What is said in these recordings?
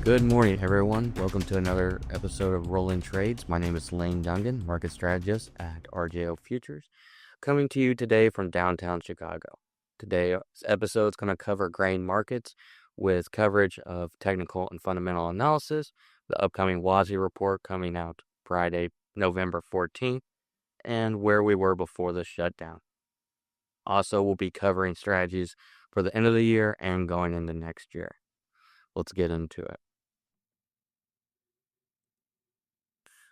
Good morning, everyone. Welcome to another episode of Rolling Trades. My name is Lane Dungan, market strategist at RJO Futures, coming to you today from downtown Chicago. Today's episode is going to cover grain markets with coverage of technical and fundamental analysis, the upcoming WASDE report coming out Friday, November 14th, and where we were before the shutdown. Also, we'll be covering strategies for the end of the year and going into next year. Let's get into it.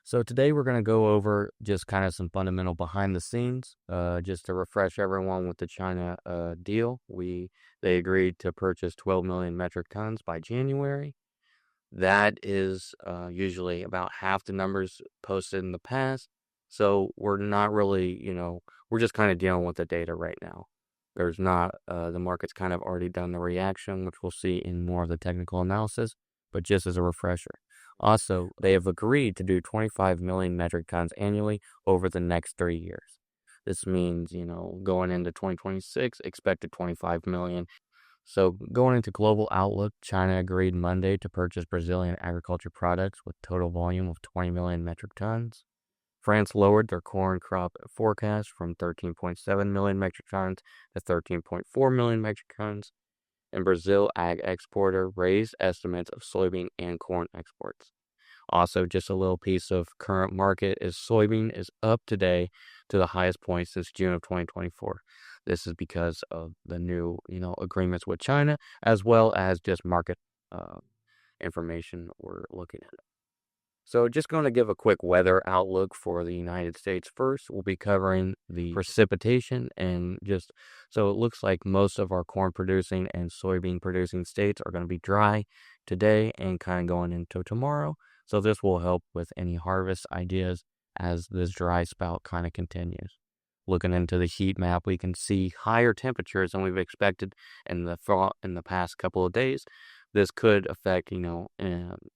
So today we're going to go over just kind of some fundamental behind the scenes, just to refresh everyone with the China deal. They agreed to purchase 12 million metric tons by January. That is usually about half the numbers posted in the past. So we're not really, we're just kind of dealing with the data right now. There's not, the market's kind of already done the reaction, which we'll see in more of the technical analysis, but just as a refresher. Also, they have agreed to do 25 million metric tons annually over the next 3 years. This means, going into 2026, expected 25 million. So going into global outlook, China agreed Monday to purchase Brazilian agriculture products with total volume of 20 million metric tons. France lowered their corn crop forecast from 13.7 million metric tons to 13.4 million metric tons. And Brazil ag exporter raised estimates of soybean and corn exports. Also, just a little piece of current market is soybean is up today to the highest point since June of 2024. This is because of the new, agreements with China, as well as just market information we're looking at. So just going to give a quick weather outlook for the United States first. We'll be covering the precipitation and so it looks like most of our corn producing and soybean producing states are going to be dry today and kind of going into tomorrow. So this will help with any harvest ideas as this dry spout kind of continues. Looking into the heat map, we can see higher temperatures than we've expected in the past couple of days. This could affect,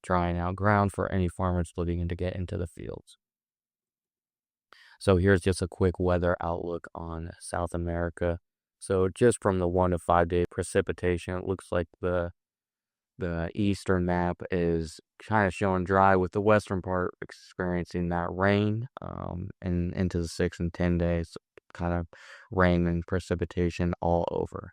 drying out ground for any farmers looking to get into the fields. So here's just a quick weather outlook on South America. So just from the 1 to 5 day precipitation, it looks like the eastern map is kind of showing dry, with the western part experiencing that rain, and into the 6 and 10 days, kind of rain and precipitation all over.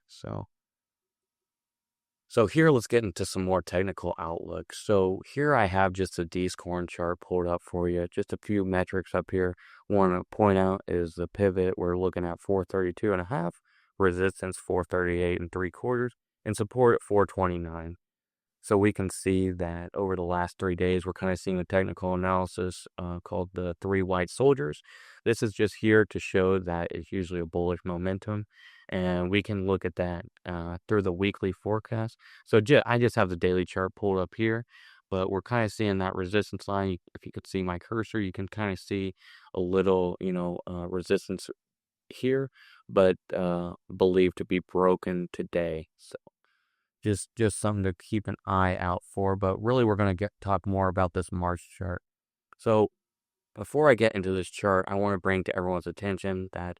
So here, let's get into some more technical outlook. So here I have just a D's corn chart pulled up for you. Just a few metrics up here. Want to point out is the pivot. We're looking at 432.5, resistance 438.75, and support at 429. So we can see that over the last 3 days, we're kind of seeing a technical analysis called the 3 white soldiers. This is just here to show that it's usually a bullish momentum. And we can look at that through the weekly forecast. So I just have the daily chart pulled up here, but we're kind of seeing that resistance line. If you could see my cursor, you can kind of see a little, resistance here, but believed to be broken today. So just something to keep an eye out for. But really, we're going to talk more about this March chart. So before I get into this chart, I want to bring to everyone's attention that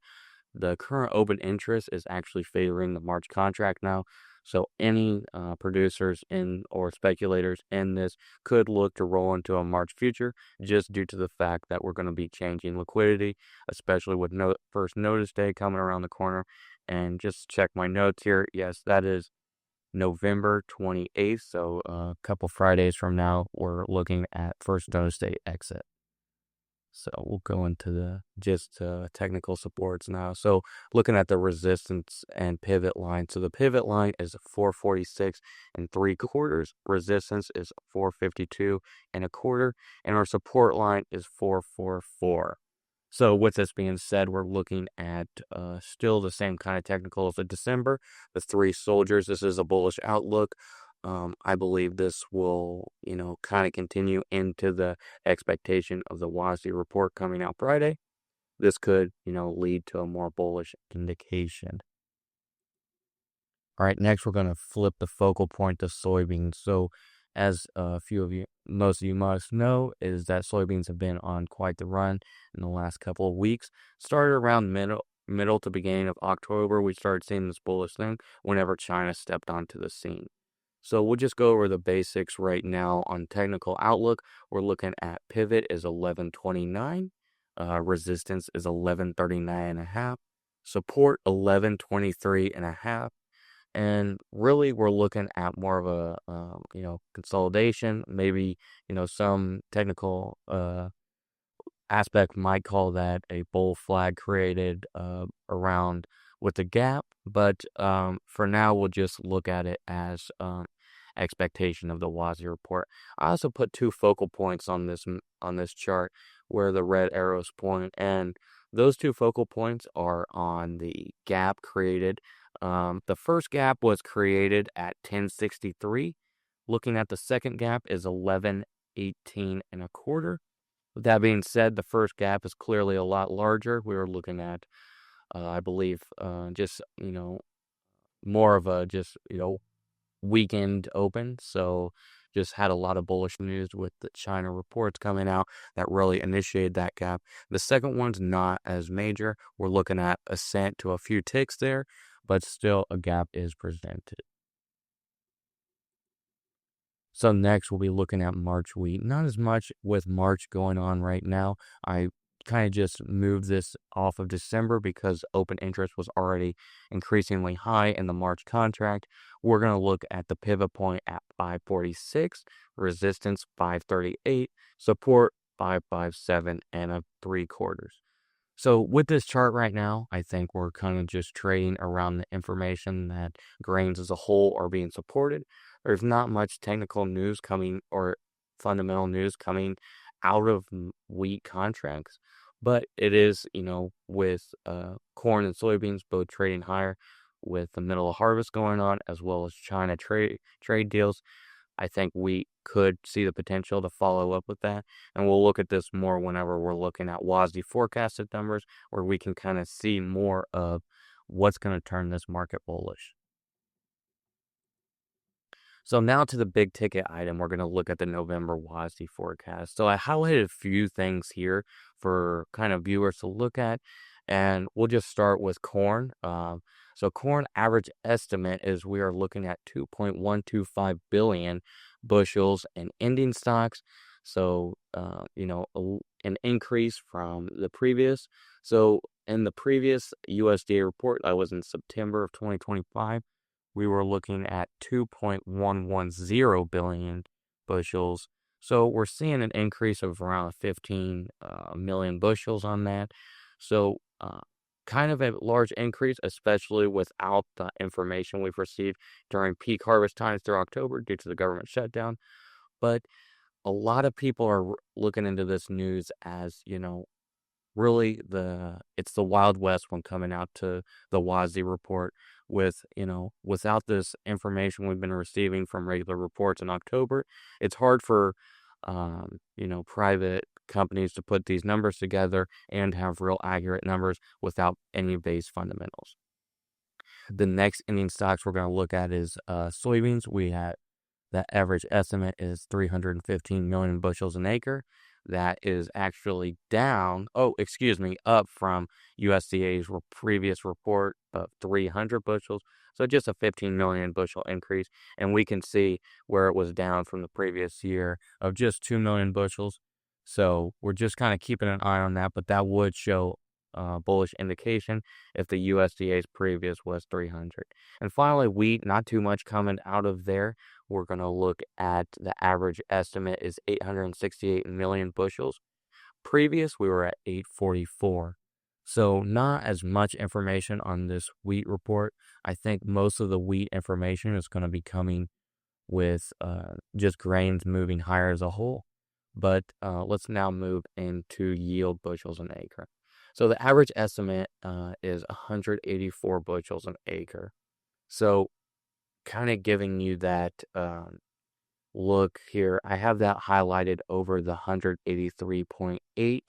the current open interest is actually favoring the March contract now. So any producers or speculators in this could look to roll into a March future, just due to the fact that we're going to be changing liquidity, especially with first notice day coming around the corner. And just check my notes here. Yes, that is November 28th. So a couple Fridays from now, we're looking at first notice day exit. So we'll go into the technical supports now. So looking at the resistance and pivot line. So the pivot line is 446.75. Resistance is 452.25. And our support line is 444. So with this being said, we're looking at still the same kind of technicals of December. The 3 soldiers, this is a bullish outlook. I believe this will, kind of continue into the expectation of the WASDE report coming out Friday. This could, lead to a more bullish indication. All right, next we're going to flip the focal point to soybeans. So as most of you must know, is that soybeans have been on quite the run in the last couple of weeks. Started around middle to beginning of October, we started seeing this bullish thing whenever China stepped onto the scene. So we'll just go over the basics right now on technical outlook. We're looking at pivot is 1129, resistance is 1139.5, support 1123.5, and really we're looking at more of a consolidation, maybe some technical aspect might call that a bull flag created around with the gap, but for now we'll just look at it as expectation of the WASDE report. I also put two focal points on this chart where the red arrows point, and those two focal points are on the gap created. The first gap was created at 1063. Looking at the second gap is 1118.25. With that being said, the first gap is clearly a lot larger. We were looking at, I believe, just more of a weekend open. So just had a lot of bullish news with the China reports coming out that really initiated that gap. The second one's not as major. We're looking at ascent to a few ticks there, but still a gap is presented. So next we'll be looking at March wheat. Not as much with March going on right now. I kind of just moved this off of December because open interest was already increasingly high in the March contract. We're going to look at the pivot point at 546, resistance 538, support 557.75. So with this chart right now, I think we're kind of just trading around the information that grains as a whole are being supported. There's not much technical news coming or fundamental news coming out of wheat contracts, but it is, with corn and soybeans both trading higher with the middle of harvest going on, as well as China trade deals. I think we could see the potential to follow up with that. And we'll look at this more whenever we're looking at WASDE forecasted numbers, where we can kind of see more of what's going to turn this market bullish. So now to the big ticket item, we're going to look at the November WASDE forecast. So I highlighted a few things here for kind of viewers to look at, and we'll just start with corn. So corn average estimate is we are looking at 2.125 billion bushels in ending stocks. So, an increase from the previous. So in the previous USDA report, that was in September of 2025, we were looking at 2.110 billion bushels. So we're seeing an increase of around 15 million bushels on that. So kind of a large increase, especially without the information we've received during peak harvest times through October due to the government shutdown. But a lot of people are looking into this news as, really it's the Wild West when coming out to the WASDE report with, without this information we've been receiving from regular reports in October. It's hard for, private companies to put these numbers together and have real accurate numbers without any base fundamentals. The next ending stocks we're going to look at is soybeans. We had the average estimate is 315 million bushels an acre. That is actually up from USDA's previous report of 300 bushels. So just a 15 million bushel increase. And we can see where it was down from the previous year of just 2 million bushels. So we're just kind of keeping an eye on that, but that would show bullish indication if the USDA's previous was 300. And finally, wheat, not too much coming out of there. We're going to look at the average estimate is 868 million bushels. Previous, we were at 844. So not as much information on this wheat report. I think most of the wheat information is going to be coming with just grains moving higher as a whole. But let's now move into yield bushels an acre. So the average estimate is 184 bushels an acre. So kind of giving you that look here. I have that highlighted over the 183.8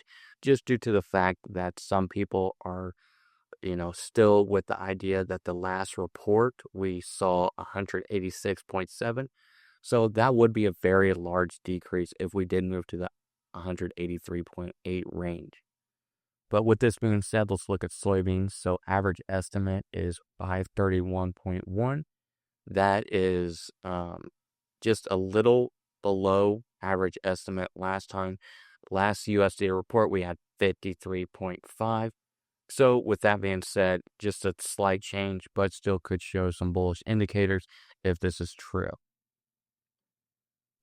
just due to the fact that some people are, still with the idea that the last report we saw 186.7. So that would be a very large decrease if we did move to the 183.8 range. But with this being said, let's look at soybeans. So average estimate is 531.1. That is just a little below average estimate last time. Last USDA report, we had 53.5. So with that being said, just a slight change, but still could show some bullish indicators if this is true.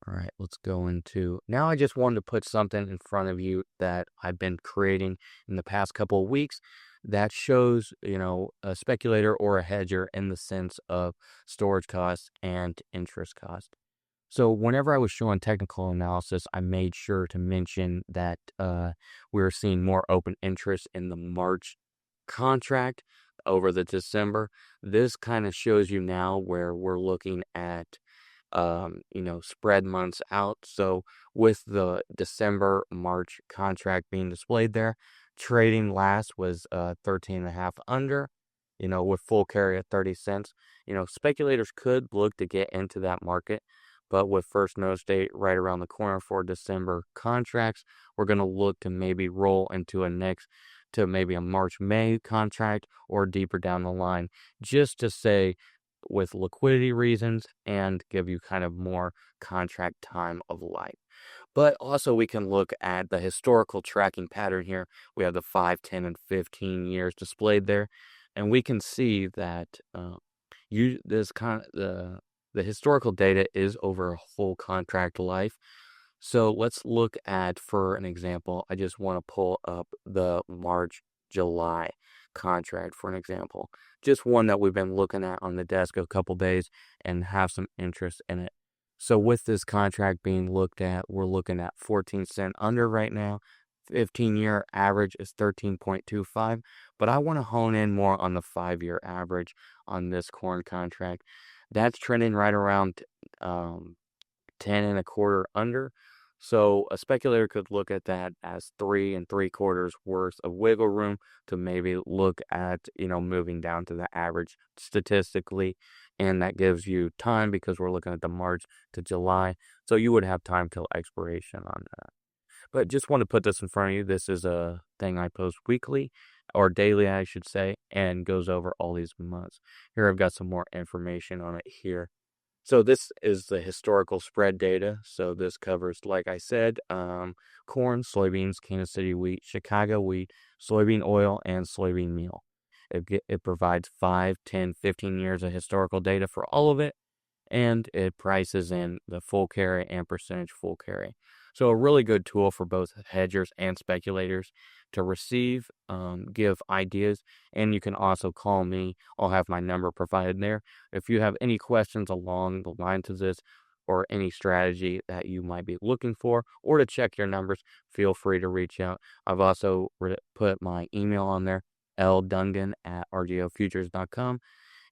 All right, let's go into, now I just wanted to put something in front of you that I've been creating in the past couple of weeks that shows, a speculator or a hedger in the sense of storage cost and interest cost. So whenever I was showing technical analysis, I made sure to mention that we were seeing more open interest in the March contract over the December. This kind of shows you now where we're looking at spread months out. So with the December March contract being displayed there, trading last was 13.5 under, with full carry at 30 cents. Speculators could look to get into that market, but with first notice date right around the corner for December contracts, we're going to look to maybe roll into maybe a March-May contract or deeper down the line, just to say with liquidity reasons and give you kind of more contract time of life. But also we can look at the historical tracking pattern here. We have the 5, 10, and 15 years displayed there, and we can see that the historical data is over a whole contract life. So let's look at, for an example, I just want to pull up the March-July contract for an example. Just one that we've been looking at on the desk a couple days and have some interest in it. So with this contract being looked at, we're looking at 14 cent under right now. 15-year average is 13.25, but I want to hone in more on the 5-year average on this corn contract. That's trending right around 10.25 under. So a speculator could look at that as 3 3/4 worth of wiggle room to maybe look at, moving down to the average statistically. And that gives you time because we're looking at the March to July. So you would have time till expiration on that. But just want to put this in front of you. This is a thing I post weekly or daily, I should say, and goes over all these months. Here I've got some more information on it here. So this is the historical spread data. So this covers, like I said, corn, soybeans, Kansas City wheat, Chicago wheat, soybean oil, and soybean meal. It provides 5, 10, 15 years of historical data for all of it, and it prices in the full carry and percentage full carry. So a really good tool for both hedgers and speculators to receive, give ideas, and you can also call me. I'll have my number provided there. If you have any questions along the lines of this or any strategy that you might be looking for or to check your numbers, feel free to reach out. I've also put my email on there, ldungan@rgofutures.com.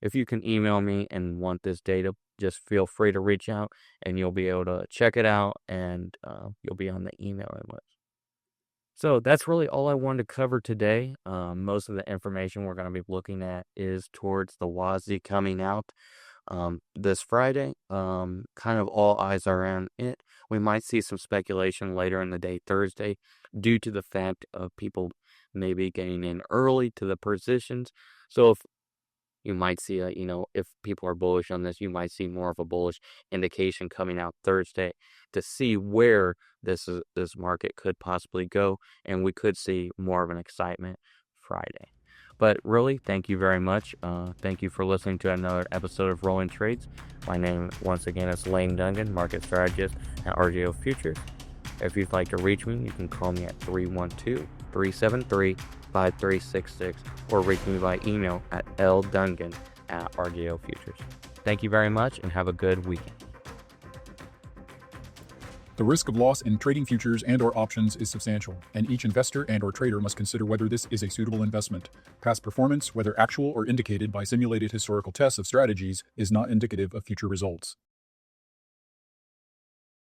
If you can email me and want this data, just feel free to reach out and you'll be able to check it out and you'll be on the email list. So that's really all I wanted to cover today. Most of the information we're going to be looking at is towards the WASDE coming out this Friday. Kind of all eyes are on it. We might see some speculation later in the day Thursday due to the fact of people maybe getting in early to the positions. So if you might see, if people are bullish on this, you might see more of a bullish indication coming out Thursday to see where this market could possibly go, and we could see more of an excitement Friday. But really, thank you very much. Thank you for listening to another episode of Rolling Trades. My name, once again, is Lane Dungan, market strategist at RGO Futures. If you'd like to reach me, you can call me at 312-373-5366 or reach me by email at ldungan@rgofutures. Thank you very much and have a good weekend. The risk of loss in trading futures and/or options is substantial, and each investor and/or trader must consider whether this is a suitable investment. Past performance, whether actual or indicated by simulated historical tests of strategies, is not indicative of future results.